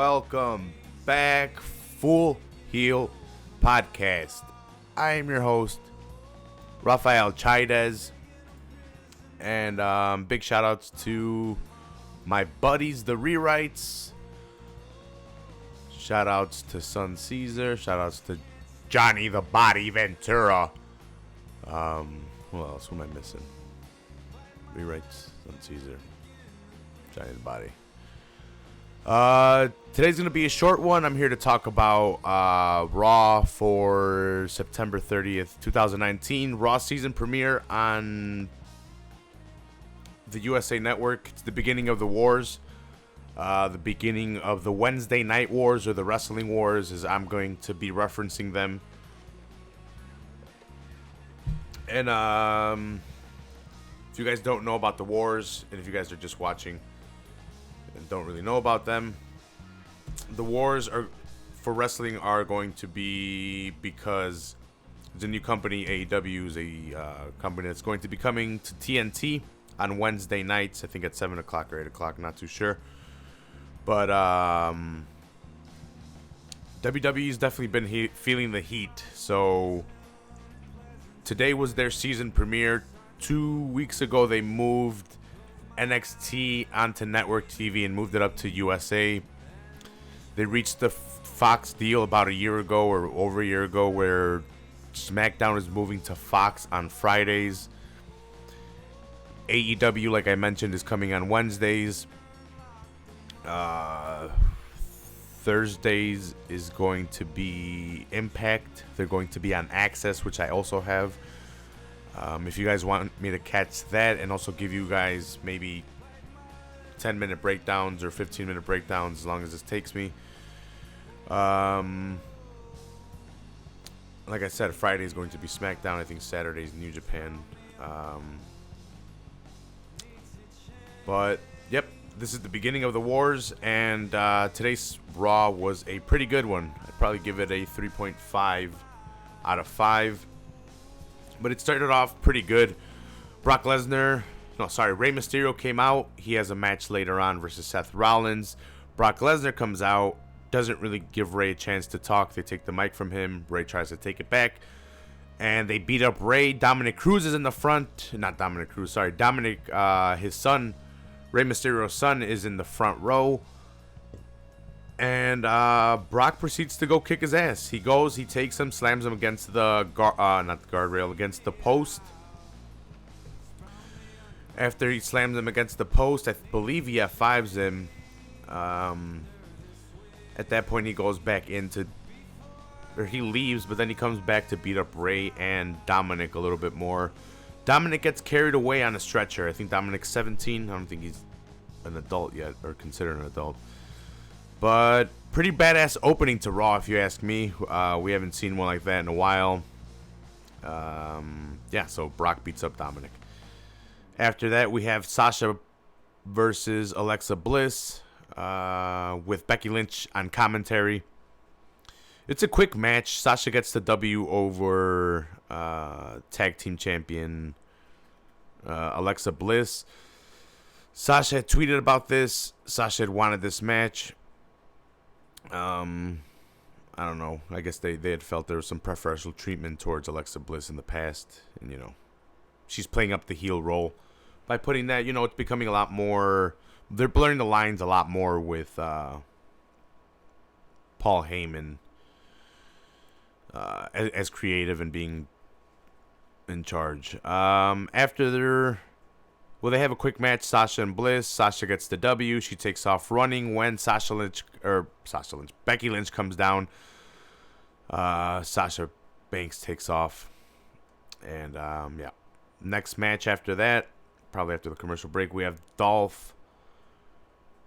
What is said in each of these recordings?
welcome back, Full Heel Podcast. I am your host, Rafael Chaidez, and big shout outs to my buddies, the Rewrites. Shout outs to Son Caesar. Shout outs to Johnny the Body Ventura. Who else? Who am I missing? Rewrites, Son Caesar, Johnny the Body. Today's going to be a short one. I'm here to talk about Raw for September 30th, 2019. Raw season premiere on the USA Network. It's the beginning of the wars. The beginning of the Wednesday Night Wars, or the Wrestling Wars, as I'm going to be referencing them. And if you guys don't know about the wars, and if you guys are just watching and don't really know about them, the wars are for wrestling are going to be because the new company AEW is a company that's going to be coming to TNT on Wednesday nights. I think at 7 o'clock or 8 o'clock, not too sure. But WWE's definitely been feeling the heat. So today was their season premiere. 2 weeks ago, they moved NXT onto network TV and moved it up to USA. They reached the Fox deal about a year ago or over a year ago, where SmackDown is moving to Fox on Fridays. AEW, like I mentioned, is coming on Wednesdays. Thursdays is going to be Impact. They're going to be on Access, which I also have. If you guys want me to catch that and also give you guys maybe 10-minute breakdowns or 15-minute breakdowns, as long as this takes me. Like I said, Friday is going to be SmackDown. I think Saturday is New Japan. But, yep, this is the beginning of the wars, and today's Raw was a pretty good one. I'd probably give it a 3.5 out of 5. But it started off pretty good. Rey Mysterio came out. He has a match later on versus Seth Rollins. Brock Lesnar comes out. Doesn't really give Rey a chance to talk. They take the mic from him. Rey tries to take it back. And they beat up Rey. Dominick Cruz is in the front. Not Dominick Cruz, sorry. Dominic, his son, Rey Mysterio's son, is in the front row. And Brock proceeds to go kick his ass. He goes, he takes him, slams him against the guardrail, against the post. After he slams him against the post, I believe he F5s him. At that point, he goes back he leaves, but then he comes back to beat up Rey and Dominic a little bit more. Dominic gets carried away on a stretcher. I think Dominic's 17. I don't think he's an adult yet, or considered an adult. But pretty badass opening to Raw, if you ask me. We haven't seen one like that in a while. So Brock beats up Dominic. After that, we have Sasha versus Alexa Bliss with Becky Lynch on commentary. It's a quick match. Sasha gets the W over tag team champion Alexa Bliss. Sasha had tweeted about this. Sasha had wanted this match. I don't know. I guess they had felt there was some preferential treatment towards Alexa Bliss in the past. And, she's playing up the heel role. By putting that, it's becoming a lot more... They're blurring the lines a lot more with Paul Heyman as creative and being in charge. They have a quick match, Sasha and Bliss. Sasha gets the W. She takes off running when Becky Lynch comes down. Sasha Banks takes off. And, next match after that, probably after the commercial break, we have Dolph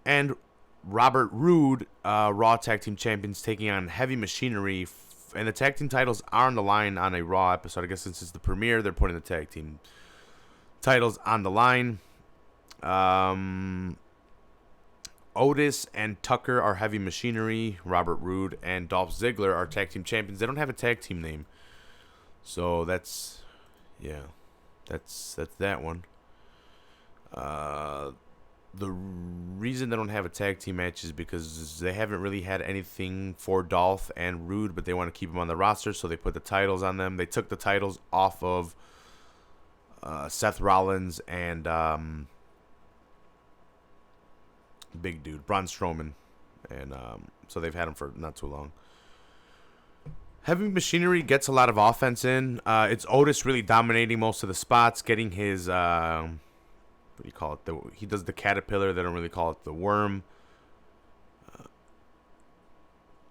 and Robert Roode, Raw Tag Team Champions, taking on Heavy Machinery. And the tag team titles are on the line on a Raw episode. I guess since it's the premiere, they're putting the tag team titles on the line. Otis and Tucker are Heavy Machinery. Robert Roode and Dolph Ziggler are tag team champions. They don't have a tag team name, so that's that one. the reason they don't have a tag team match is because they haven't really had anything for Dolph and Rude, but they want to keep them on the roster, so they put the titles on them. They took the titles off of Seth Rollins and big dude Braun Strowman, and so they've had him for not too long. Heavy Machinery gets a lot of offense in. It's Otis really dominating most of the spots, getting his what do you call it? He does the caterpillar. They don't really call it the worm.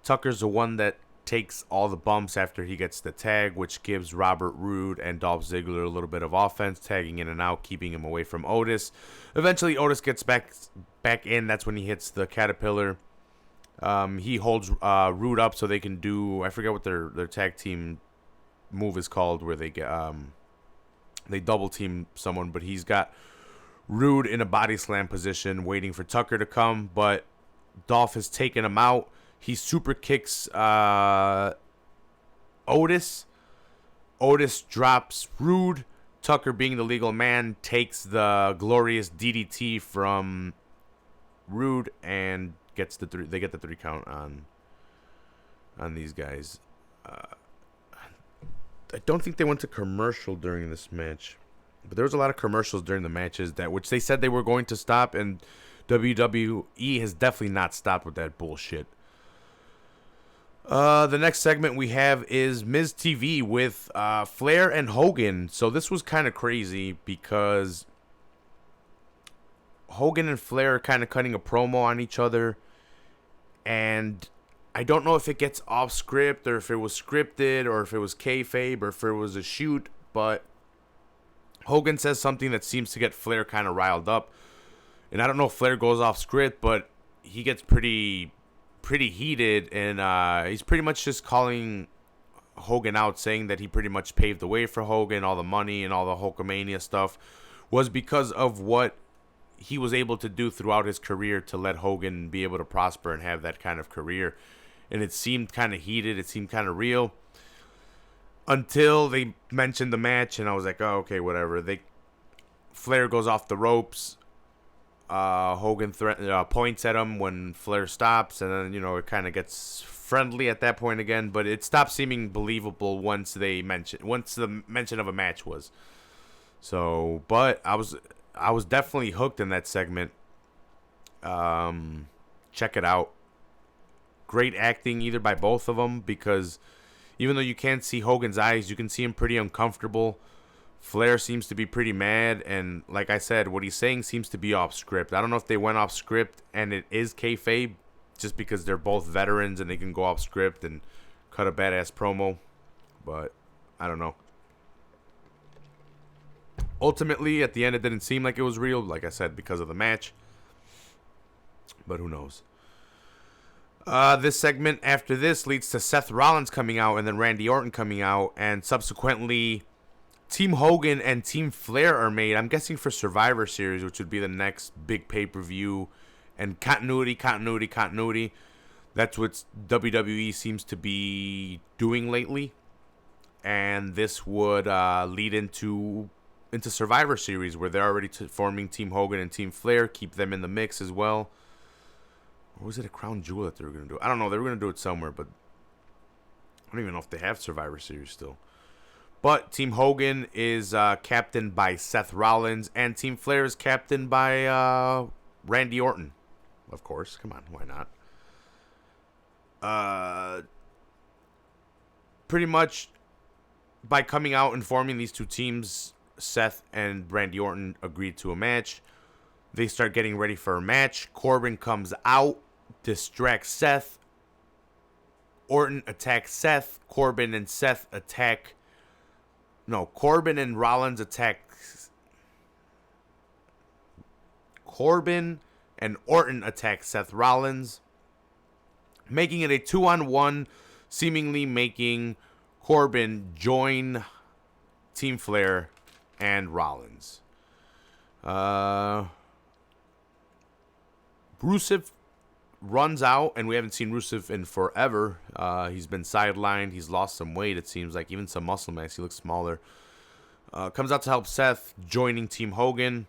Tucker's the one that takes all the bumps after he gets the tag, which gives Robert Roode and Dolph Ziggler a little bit of offense, tagging in and out, keeping him away from Otis. Eventually, Otis gets back in. That's when he hits the caterpillar. He holds Roode up so they can do, I forget what their tag team move is called, where they get they double team someone, but he's got Roode in a body slam position waiting for Tucker to come, but Dolph has taken him out. He super kicks Otis. Otis drops Roode. Tucker, being the legal man, takes the glorious DDT from Roode and gets the three. They get the 3 count on these guys. I don't think they went to commercial during this match, but there was a lot of commercials during the matches which they said they were going to stop, and WWE has definitely not stopped with that bullshit. The next segment we have is Miz TV with Flair and Hogan. So this was kind of crazy because Hogan and Flair are kind of cutting a promo on each other, and I don't know if it gets off script or if it was scripted or if it was kayfabe or if it was a shoot, but Hogan says something that seems to get Flair kind of riled up, and I don't know if Flair goes off script, but he gets pretty heated, and he's pretty much just calling Hogan out, saying that he pretty much paved the way for Hogan. All the money and all the Hulkamania stuff was because of what he was able to do throughout his career to let Hogan be able to prosper and have that kind of career. And it seemed kind of heated. It seemed kind of real until they mentioned the match, and I was like, oh, okay, whatever. Flair goes off the ropes. Hogan points at him when Flair stops, and then, it kind of gets friendly at that point again, but it stopped seeming believable once the mention of a match was. So, but I was definitely hooked in that segment. Check it out. Great acting either by both of them, because even though you can't see Hogan's eyes, you can see him pretty uncomfortable. Flair seems to be pretty mad, and like I said, what he's saying seems to be off script. I don't know if they went off script and it is kayfabe, just because they're both veterans and they can go off script and cut a badass promo, but I don't know. Ultimately, at the end, it didn't seem like it was real, like I said, because of the match, but who knows. This segment after this leads to Seth Rollins coming out and then Randy Orton coming out, and subsequently Team Hogan and Team Flair are made, I'm guessing for Survivor Series, which would be the next big pay-per-view, and continuity. That's what WWE seems to be doing lately, and this would lead into Survivor Series, where they're already forming Team Hogan and Team Flair, keep them in the mix as well. Or was it a Crown Jewel that they were going to do? I don't know. They were going to do it somewhere, but I don't even know if they have Survivor Series still. But Team Hogan is captained by Seth Rollins, and Team Flair is captained by Randy Orton. Of course. Come on. Why not? Pretty much by coming out and forming these two teams, Seth and Randy Orton agreed to a match. They start getting ready for a match. Corbin comes out, distracts Seth. Orton attacks Seth. Corbin and Rollins attack. Corbin and Orton attack Seth Rollins, making it a 2-on-1, seemingly making Corbin join Team Flair and Rollins. Rusev runs out, and we haven't seen Rusev in forever. He's been sidelined. He's lost some weight, it seems like, even some muscle mass. He looks smaller. Comes out to help Seth, joining Team Hogan.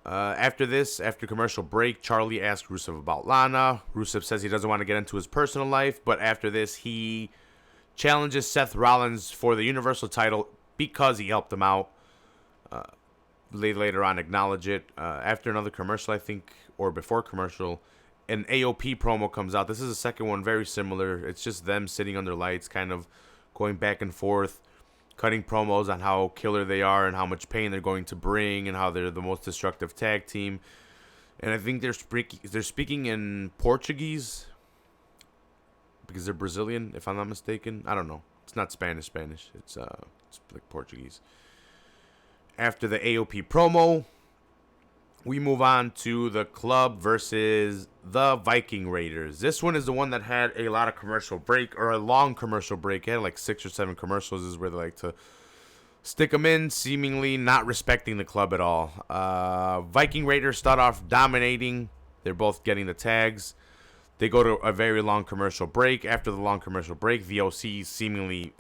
After this, after commercial break, Charlie asks Rusev about Lana. Rusev says he doesn't want to get into his personal life, but after this, he challenges Seth Rollins for the Universal title because he helped him out. They later on acknowledge it. After another commercial, I think, or before commercial, an AOP promo comes out. This is the second one, very similar. It's just them sitting under lights, kind of going back and forth, cutting promos on how killer they are and how much pain they're going to bring and how they're the most destructive tag team. And I think they're speaking in Portuguese because they're Brazilian, if I'm not mistaken. I don't know. It's not Spanish. It's like Portuguese. After the AOP promo, we move on to the Club versus the Viking Raiders. This one is the one that had a lot of commercial break, or a long commercial break. It had like 6 or 7 commercials. This is where they like to stick them in, seemingly not respecting the Club at all. Viking Raiders start off dominating. They're both getting the tags. They go to a very long commercial break. After the long commercial break, the OC seemingly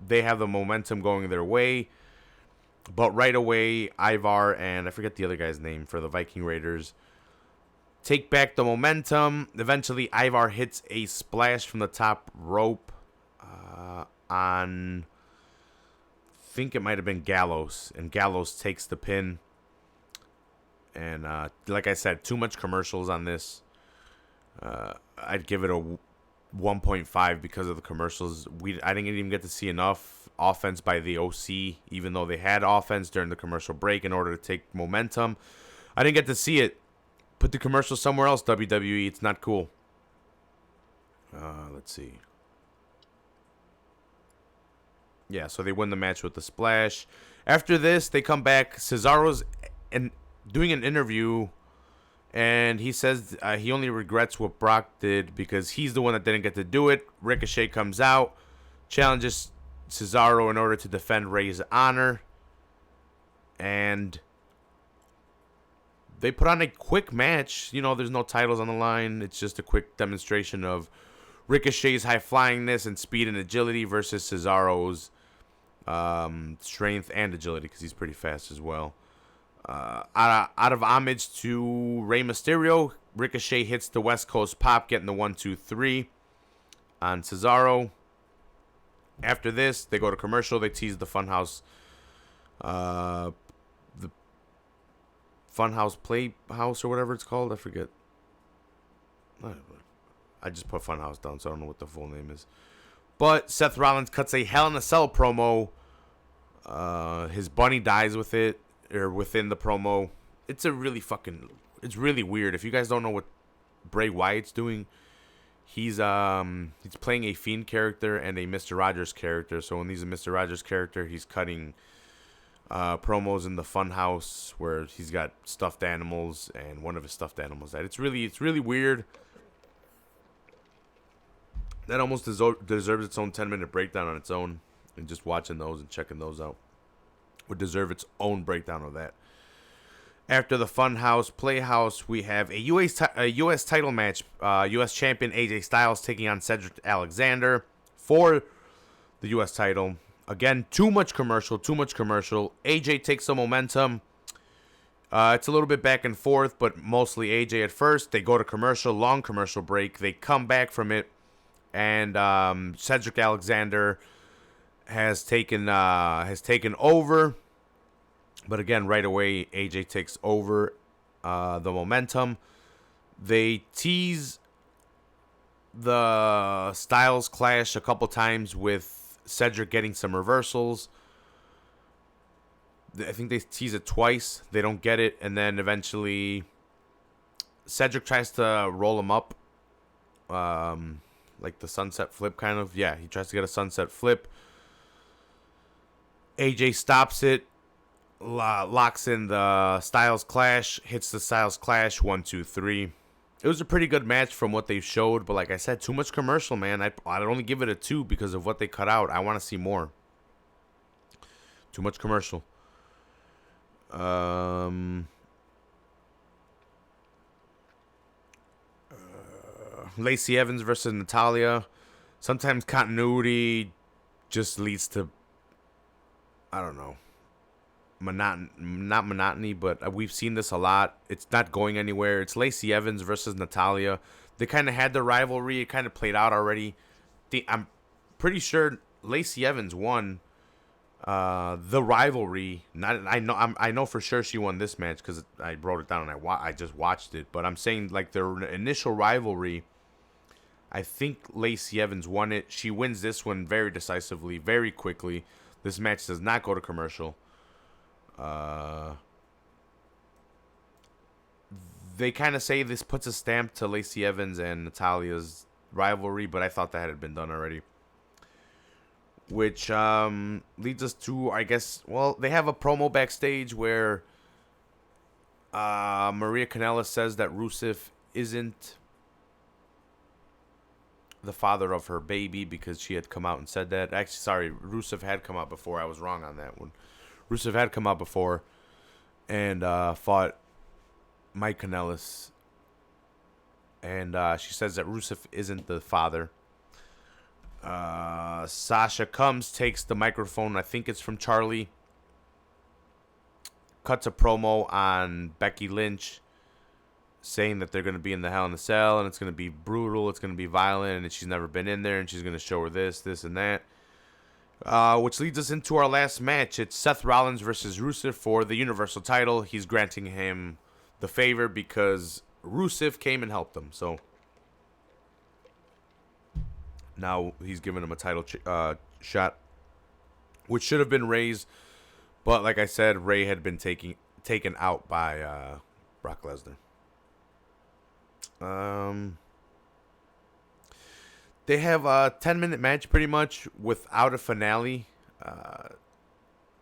they have the momentum going their way. But right away, Ivar and I forget the other guy's name for the Viking Raiders take back the momentum. Eventually, Ivar hits a splash from the top rope on, I think it might have been Gallows. And Gallows takes the pin. And like I said, too much commercials on this. I'd give it a 1.5 because of the commercials. I didn't even get to see enough offense by the OC, even though they had offense during the commercial break in order to take momentum. I didn't get to see it. Put the commercial somewhere else, WWE. It's not cool. Let's see. Yeah, so they win the match with the splash. After this, they come back. Cesaro's doing an interview, and he says he only regrets what Brock did because he's the one that didn't get to do it. Ricochet comes out, challenges Cesaro in order to defend Rey's honor, and they put on a quick match. You know, there's no titles on the line. It's just a quick demonstration of Ricochet's high-flyingness and speed and agility versus Cesaro's strength and agility because he's pretty fast as well. Out of homage to Rey Mysterio, Ricochet hits the West Coast Pop, getting the 1-2-3 on Cesaro. After this, they go to commercial. They tease the Funhouse, the Funhouse Playhouse or whatever it's called. I forget. I just put Funhouse down, so I don't know what the full name is. But Seth Rollins cuts a Hell in a Cell promo. His bunny dies with it, or within the promo. It's really weird. If you guys don't know what Bray Wyatt's doing, he's playing a Fiend character and a Mr. Rogers character. So when he's a Mr. Rogers character, he's cutting promos in the Funhouse where he's got stuffed animals, and one of his stuffed animals died. It's really weird. That almost deserves its own 10-minute breakdown on its own. And just watching those and checking those out would deserve its own breakdown of that. After the Funhouse Playhouse, we have a U.S. title match. U.S. champion AJ Styles taking on Cedric Alexander for the U.S. title. Again, too much commercial. AJ takes some momentum. It's a little bit back and forth, but mostly AJ at first. They go to commercial, long commercial break. They come back from it, and Cedric Alexander has taken over. But again, right away, AJ takes over the momentum. They tease the Styles clash a couple times with Cedric getting some reversals. I think they tease it twice. They don't get it. And then eventually, Cedric tries to roll him up. Like the sunset flip kind of. Yeah, he tries to get a sunset flip. AJ stops it. Locks in the Styles Clash, hits the Styles Clash, 1-2-3. It was a pretty good match from what they showed, but like I said, too much commercial, man. I'd only give it a 2 because of what they cut out. I want to see more. Too much commercial. Lacey Evans versus Natalya. Sometimes continuity just leads to, I don't know. not monotony, but we've seen this a lot. It's not going anywhere. It's Lacey Evans versus Natalya. They kind of had the rivalry. It kind of played out already. I'm pretty sure Lacey Evans won the rivalry. I know for sure she won this match because I wrote it down and I just watched it. But I'm saying like their initial rivalry, I think Lacey Evans won it. She wins this one very decisively, very quickly. This match does not go to commercial. They kind of say this puts a stamp to Lacey Evans and Natalya's rivalry, but I thought that had been done already. Which leads us to, I guess, well, they have a promo backstage where Maria Kanellis says that Rusev isn't the father of her baby because she had come out and said that. Actually, sorry, Rusev had come out before. I was wrong on that one. Rusev had come out before and fought Mike Kanellis. And she says that Rusev isn't the father. Sasha comes, takes the microphone. I think it's from Charlie. Cuts a promo on Becky Lynch, saying that they're going to be in the Hell in a Cell and it's going to be brutal, it's going to be violent, and she's never been in there, and she's going to show her this, and that. Which leads us into our last match. It's Seth Rollins versus Rusev for the Universal title. He's granting him the favor because Rusev came and helped him. So now he's giving him a title shot, which should have been Ray's. But like I said, Ray had been taken out by Brock Lesnar. They have a 10-minute match pretty much without a finale.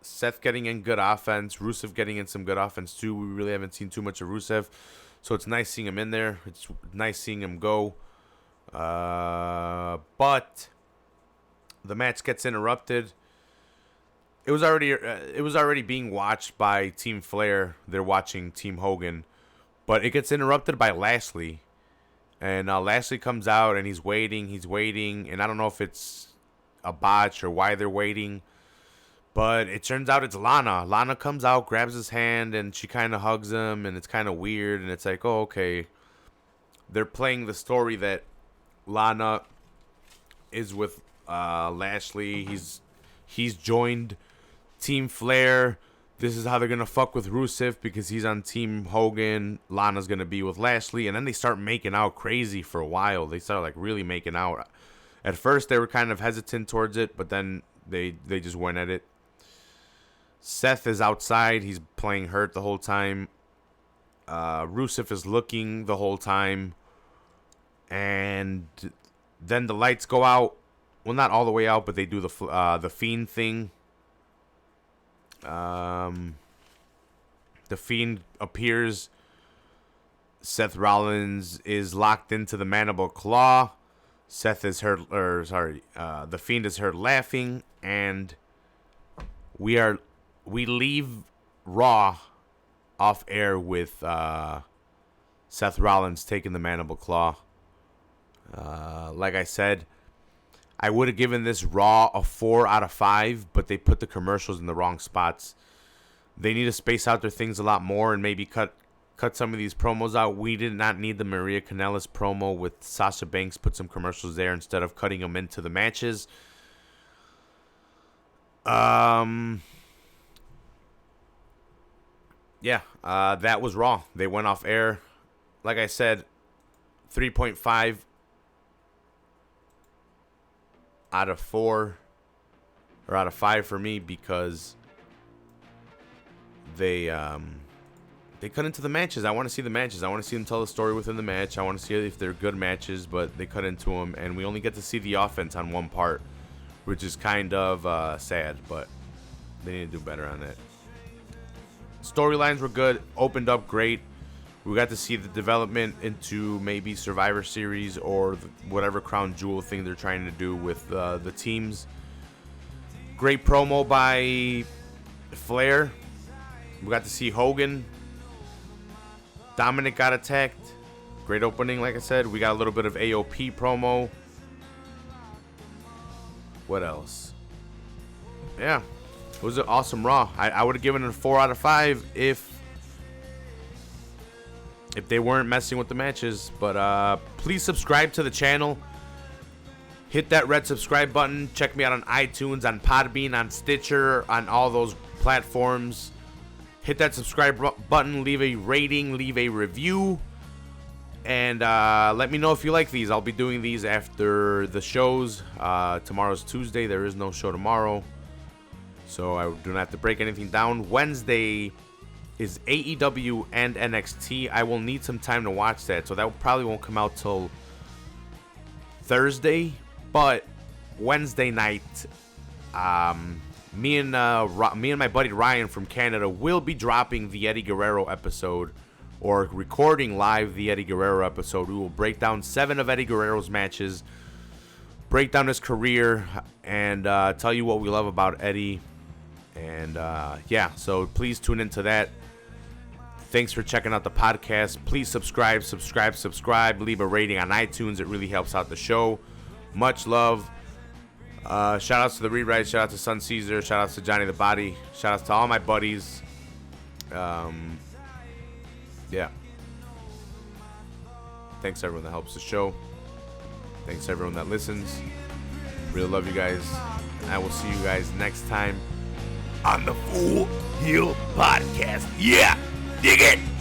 Seth getting in good offense. Rusev getting in some good offense too. We really haven't seen too much of Rusev. So it's nice seeing him in there. It's nice seeing him go. But the match gets interrupted. It was already being watched by Team Flair. They're watching Team Hogan. But it gets interrupted by Lashley. And Lashley comes out and he's waiting. And I don't know if it's a botch or why they're waiting. But it turns out it's Lana. Lana comes out, grabs his hand, and she kind of hugs him. And it's kind of weird. And it's like, oh, okay. They're playing the story that Lana is with Lashley. He's joined Team Flair. This is how they're going to fuck with Rusev because he's on Team Hogan. Lana's going to be with Lashley. And then they start making out crazy for a while. They start like really making out. At first, they were kind of hesitant towards it, but then they just went at it. Seth is outside. He's playing hurt the whole time. Rusev is looking the whole time. And then the lights go out. Well, not all the way out, but they do the Fiend thing. The Fiend appears. Seth Rollins is locked into the mandible claw. Seth is heard, the Fiend is heard laughing, and we leave Raw off air with Seth Rollins taking the mandible claw. Like I said, I would have given this Raw a 4 out of 5, but they put the commercials in the wrong spots. They need to space out their things a lot more and maybe cut some of these promos out. We did not need the Maria Kanellis promo with Sasha Banks. Put some commercials there instead of cutting them into the matches. Yeah, that was Raw. They went off air. Like I said, 3.5 out of 4 or out of 5 for me because they cut into the matches. I want to see the matches. I want to see them tell the story within the match. I want to see if they're good matches, but they cut into them, and we only get to see the offense on one part, which is kind of sad, but they need to do better on that. Storylines were good, opened up great. We got to see the development into maybe Survivor Series or whatever Crown Jewel thing they're trying to do with the teams. Great promo by Flair. We got to see Hogan. Dominick got attacked. Great opening, like I said. We got a little bit of AOP promo. What else? Yeah. It was an awesome Raw. I would have given it a 4 out of 5 if they weren't messing with the matches. But please subscribe to the channel. Hit that red subscribe button. Check me out on iTunes, on Podbean, on Stitcher, on all those platforms. Hit that subscribe button. Leave a rating. Leave a review. And let me know if you like these. I'll be doing these after the shows. Tomorrow's Tuesday. There is no show tomorrow, so I do not have to break anything down. Wednesday is AEW and NXT. I will need some time to watch that, so that probably won't come out till Thursday. But Wednesday night, me and my buddy Ryan from Canada will be dropping the Eddie Guerrero episode, or recording live the Eddie Guerrero episode. We will break down 7 of Eddie Guerrero's matches, break down his career, and tell you what we love about Eddie. And yeah, so please tune into that. Thanks for checking out the podcast. Please subscribe. Leave a rating on iTunes. It really helps out the show. Much love. Shout outs to the Rewrite. Shout out to Sun Caesar. Shout outs to Johnny the Body. Shout outs to all my buddies. Yeah. Thanks everyone that helps the show. Thanks everyone that listens. Really love you guys. And I will see you guys next time on the Full Heel Podcast. Yeah! Dig it!